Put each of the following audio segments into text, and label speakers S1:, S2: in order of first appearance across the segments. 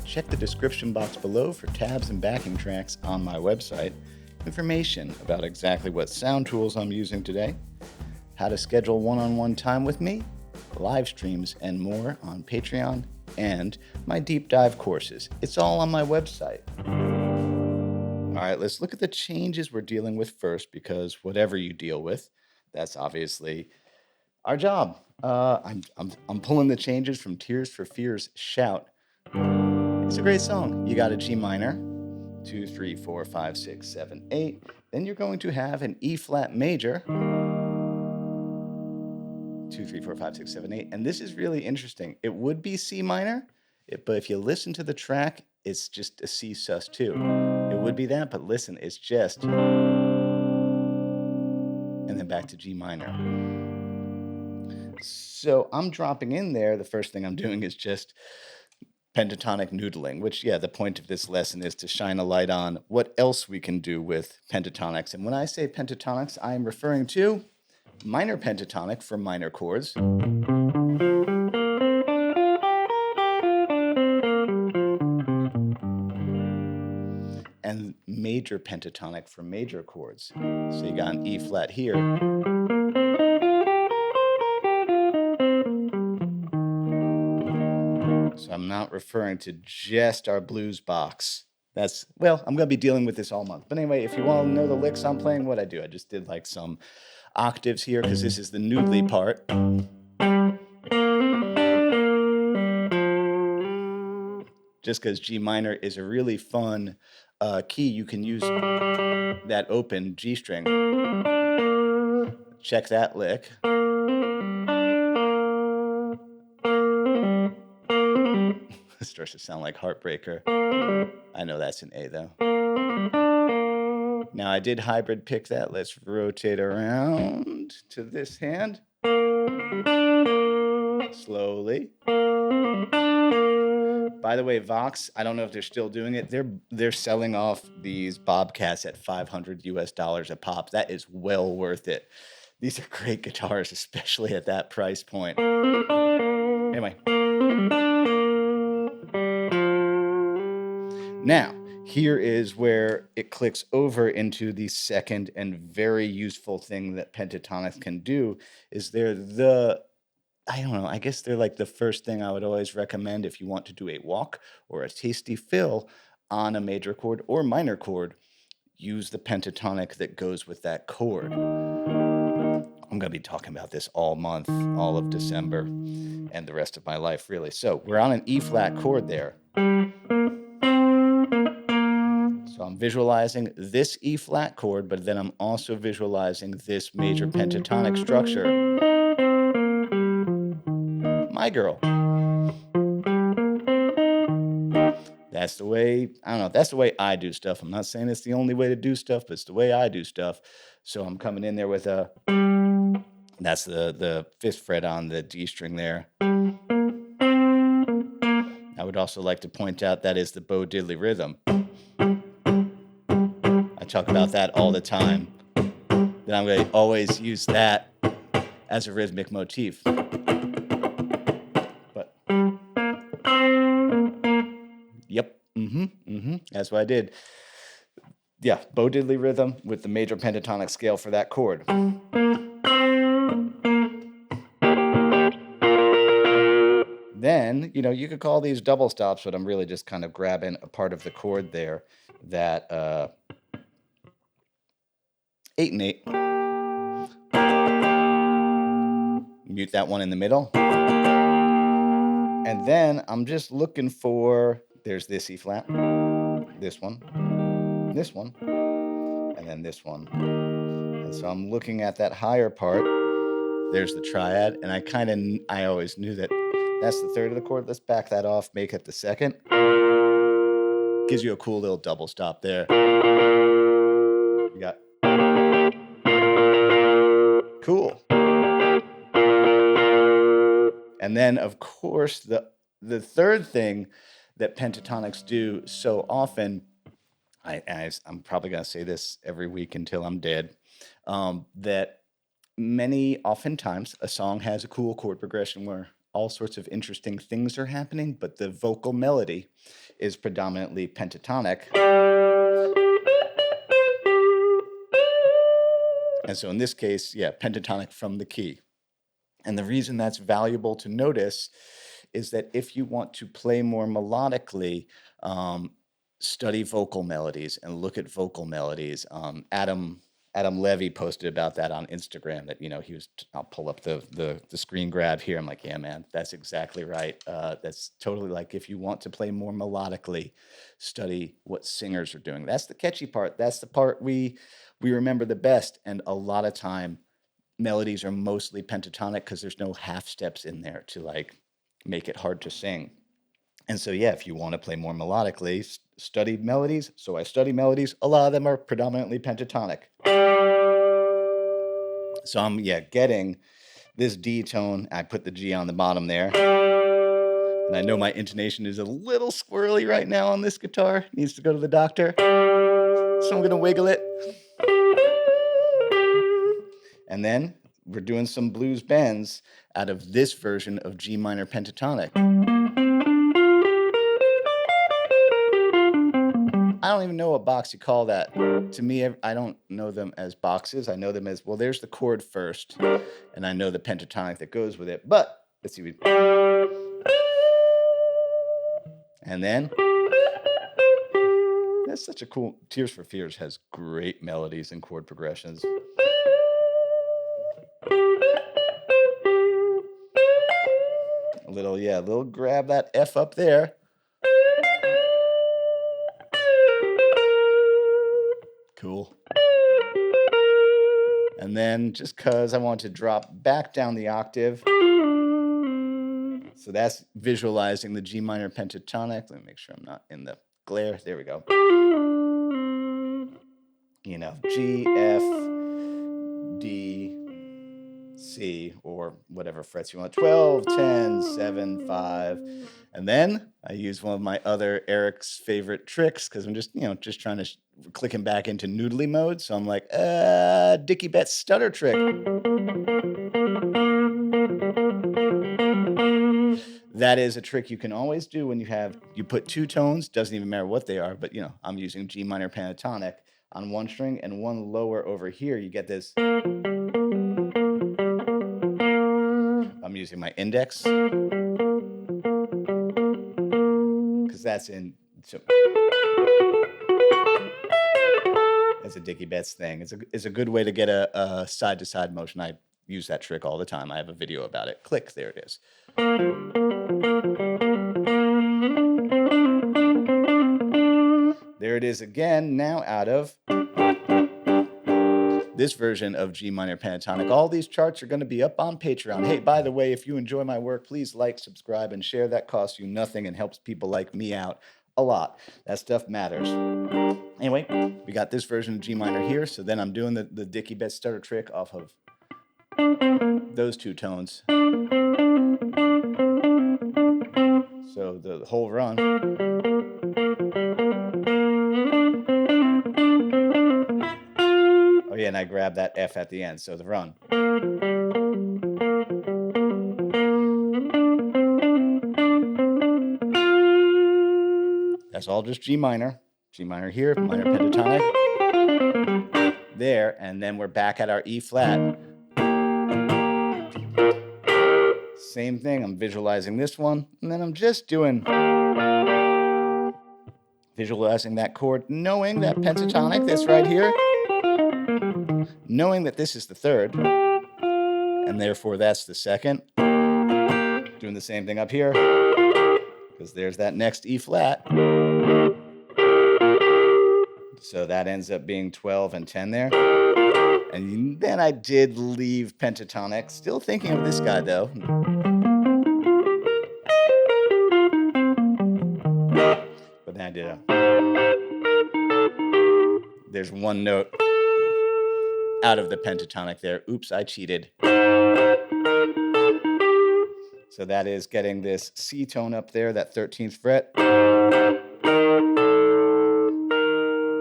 S1: Check the description box below for tabs and backing tracks on my website, information about exactly what sound tools I'm using today, how to schedule one-on-one time with me, live streams, and more on Patreon, and my deep dive courses. It's all on my website. All right, let's look at the changes we're dealing with first, because whatever you deal with, that's obviously our job. I'm pulling the changes from Tears for Fears' Shout. It's a great song. You got a G minor, 2, 3, 4, 5, 6, 7, 8. Then you're going to have an E flat major, 2, 3, 4, 5, 6, 7, 8. And this is really interesting. It would be C minor, but if you listen to the track, it's just a C sus2. It would be that, but listen, it's just, and then back to G minor. So I'm dropping in there. The first thing I'm doing is just pentatonic noodling, which, the point of this lesson is to shine a light on what else we can do with pentatonics. And when I say pentatonics, I am referring to minor pentatonic for minor chords, and major pentatonic for major chords. So you got an E flat here, so I'm not referring to just our blues box. I'm going to be dealing with this all month. But anyway, if you want to know the licks I'm playing, what I do, I just did like some octaves here, because this is the noodly part. Just because G minor is a really fun key, you can use that open G string. Check that lick. It starts to sound like Heartbreaker. I know that's an A, though. Now, I did hybrid pick that. Let's rotate around to this hand. Slowly. By the way, Vox, I don't know if they're still doing it. They're selling off these Bobcats at $500 a pop. That is well worth it. These are great guitars, especially at that price point. Anyway. Now, here is where it clicks over into the second and very useful thing that pentatonics can do, is they're I guess they're like the first thing I would always recommend if you want to do a walk or a tasty fill on a major chord or minor chord. Use the pentatonic that goes with that chord. I'm going to be talking about this all month, all of December, and the rest of my life, really. So we're on an E flat chord there. So I'm visualizing this E flat chord, but then I'm also visualizing this major pentatonic structure. My girl. That's the way, that's the way I do stuff. I'm not saying it's the only way to do stuff, but it's the way I do stuff. So I'm coming in there with that's the 5th fret on the D string there. I would also like to point out that is the Bo Diddley rhythm. I talk about that all the time. Then I'm going to always use that as a rhythmic motif. But, yep, that's what I did. Yeah, Bo Diddley rhythm with the major pentatonic scale for that chord. Then, you could call these double stops, but I'm really just kind of grabbing a part of the chord there that 8 and 8. Mute that one in the middle. And then I'm just looking for, there's this E flat, this one, and then this one. And so I'm looking at that higher part. There's the triad, and I always knew that that's the third of the chord. Let's back that off, make it the second. Gives you a cool little double stop there. You got cool. And then, of course, the third thing that pentatonics do so often, I'm probably going to say this every week until I'm dead, that oftentimes a song has a cool chord progression where all sorts of interesting things are happening, but the vocal melody is predominantly pentatonic. And so in this case, pentatonic from the key. And the reason that's valuable to notice is that if you want to play more melodically, study vocal melodies and look at vocal melodies. Adam Levy posted about that on Instagram that, I'll pull up the screen grab here. I'm like, yeah, man, that's exactly right. That's totally like, if you want to play more melodically, study what singers are doing. That's the catchy part. That's the part we remember the best. And a lot of time melodies are mostly pentatonic because there's no half steps in there to like make it hard to sing. And so, if you want to play more melodically, study melodies. So I study melodies. A lot of them are predominantly pentatonic. So I'm, getting this D tone. I put the G on the bottom there. And I know my intonation is a little squirrely right now on this guitar. Needs to go to the doctor. So I'm going to wiggle it. And then we're doing some blues bends out of this version of G minor pentatonic. I don't even know what box you call that. To me, I don't know them as boxes. I know them as, well, there's the chord first, and I know the pentatonic that goes with it. But let's see. And then, that's such a cool, Tears for Fears has great melodies and chord progressions. A little grab that F up there. Cool. And then just because I want to drop back down the octave. So that's visualizing the G minor pentatonic. Let me make sure I'm not in the glare. There we go. G, F, D, C, or whatever frets you want. 12, 10, 7, 5. And then I use one of my other Eric's favorite tricks because I'm just trying to click him back into noodly mode. So I'm like, Dickie Betts stutter trick. That is a trick you can always do when you put two tones, doesn't even matter what they are, but I'm using G minor pentatonic on one string and one lower over here. You get this. I'm using my index because that's in. So, that's a Dickie Betts thing. It's a good way to get a side to side motion. I use that trick all the time. I have a video about it. Click, there it is. There it is again. Now out of this version of G minor pentatonic. All these charts are going to be up on Patreon. Hey, by the way, if you enjoy my work, please like, subscribe, and share. That costs you nothing and helps people like me out a lot. That stuff matters. Anyway, we got this version of G minor here. So then I'm doing the Dickie Betts stutter trick off of those two tones. So the whole run. Oh yeah, and I grab that F at the end, so the run. That's all just G minor. G minor here, minor pentatonic. There, and then we're back at our E flat. Same thing, I'm visualizing this one, and then I'm just visualizing that chord, knowing that pentatonic, this right here, knowing that this is the third, and therefore that's the second. Doing the same thing up here, because there's that next E flat. So that ends up being 12 and 10 there. And then I did leave pentatonic, still thinking of this guy though. But then I did there's one note out of the pentatonic there. Oops, I cheated. So that is getting this C tone up there, that 13th fret.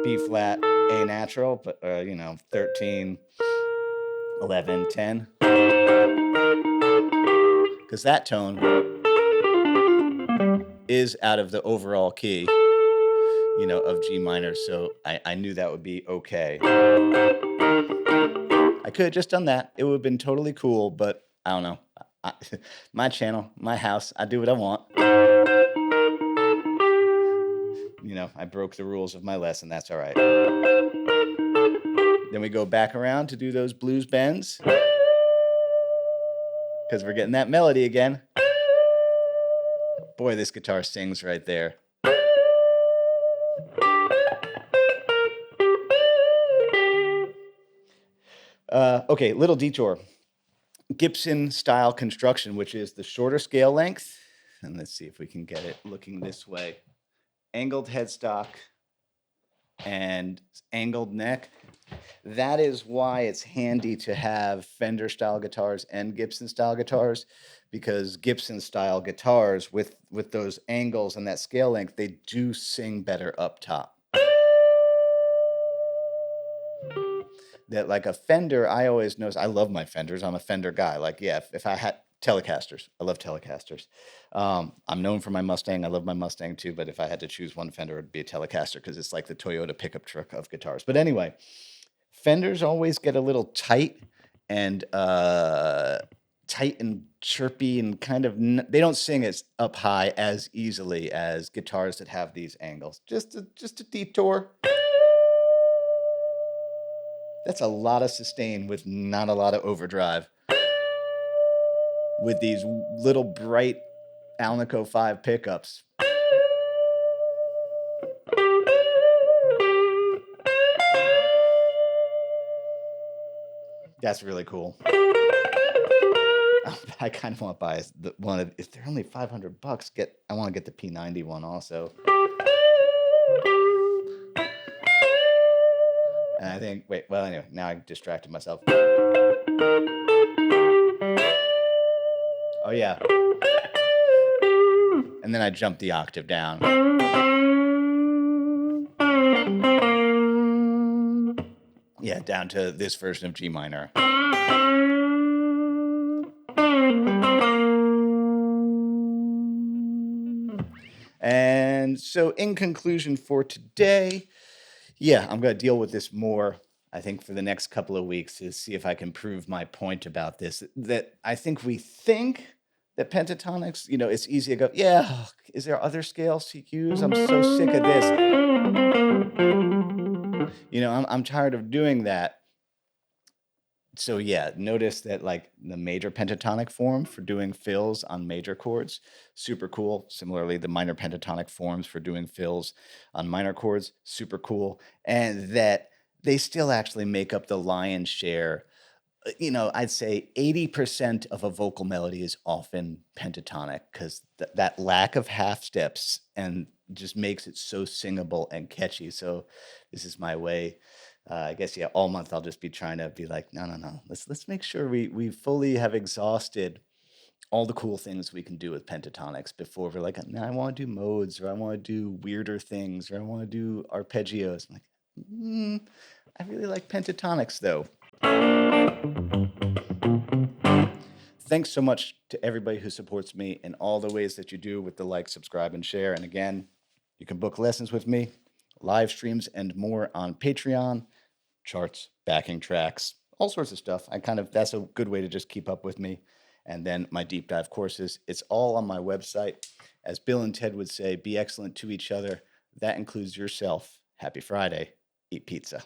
S1: B flat, A natural, but 13, 11, 10. Because that tone is out of the overall key, of G minor. So I knew that would be okay. I could have just done that. It would have been totally cool, but I don't know. My channel, my house, I do what I want. I broke the rules of my lesson. That's all right. Then we go back around to do those blues bends, because we're getting that melody again. Boy, this guitar sings right there. Okay, little detour. Gibson style construction, which is the shorter scale length. And let's see if we can get it looking this way. Angled headstock and angled neck. That is why it's handy to have Fender style guitars and Gibson style guitars, because Gibson style guitars with those angles and that scale length, they do sing better up top. That like a Fender, I always notice, I love my Fenders. I'm a Fender guy. Like, yeah, if I had Telecasters, I love Telecasters. I'm known for my Mustang. I love my Mustang too, but if I had to choose one Fender, it would be a Telecaster, because it's like the Toyota pickup truck of guitars. But anyway, Fenders always get a little tight and chirpy and kind of, they don't sing as up high as easily as guitars that have these angles. Just a detour. That's a lot of sustain with not a lot of overdrive. With these little bright Alnico 5 pickups. That's really cool. I kind of want to buy one. If they're only $500, I want to get the P90 one also. And I think, anyway, now I distracted myself. Oh, yeah. And then I jumped the octave down. Yeah, down to this version of G minor. And so in conclusion for today, yeah, I'm going to deal with this more, I think, for the next couple of weeks, to see if I can prove my point about this. That I think we think that pentatonics, it's easy to go, yeah, is there other scales to use? I'm so sick of this. I'm tired of doing that. So yeah, notice that like the major pentatonic form for doing fills on major chords, super cool. Similarly, the minor pentatonic forms for doing fills on minor chords, super cool. And that they still actually make up the lion's share. I'd say 80% of a vocal melody is often pentatonic, because that lack of half steps and just makes it so singable and catchy. So this is my way. I guess, yeah, all month I'll just be trying to be like, no. Let's make sure we fully have exhausted all the cool things we can do with pentatonics before we're like, no, I want to do modes, or I want to do weirder things, or I want to do arpeggios. I'm like, I really like pentatonics though. Thanks so much to everybody who supports me in all the ways that you do with the like, subscribe, and share. And again, you can book lessons with me, live streams, and more on Patreon, charts, backing tracks, all sorts of stuff. That's a good way to just keep up with me. And then my deep dive courses, it's all on my website. As Bill and Ted would say, be excellent to each other. That includes yourself. Happy Friday. Eat pizza.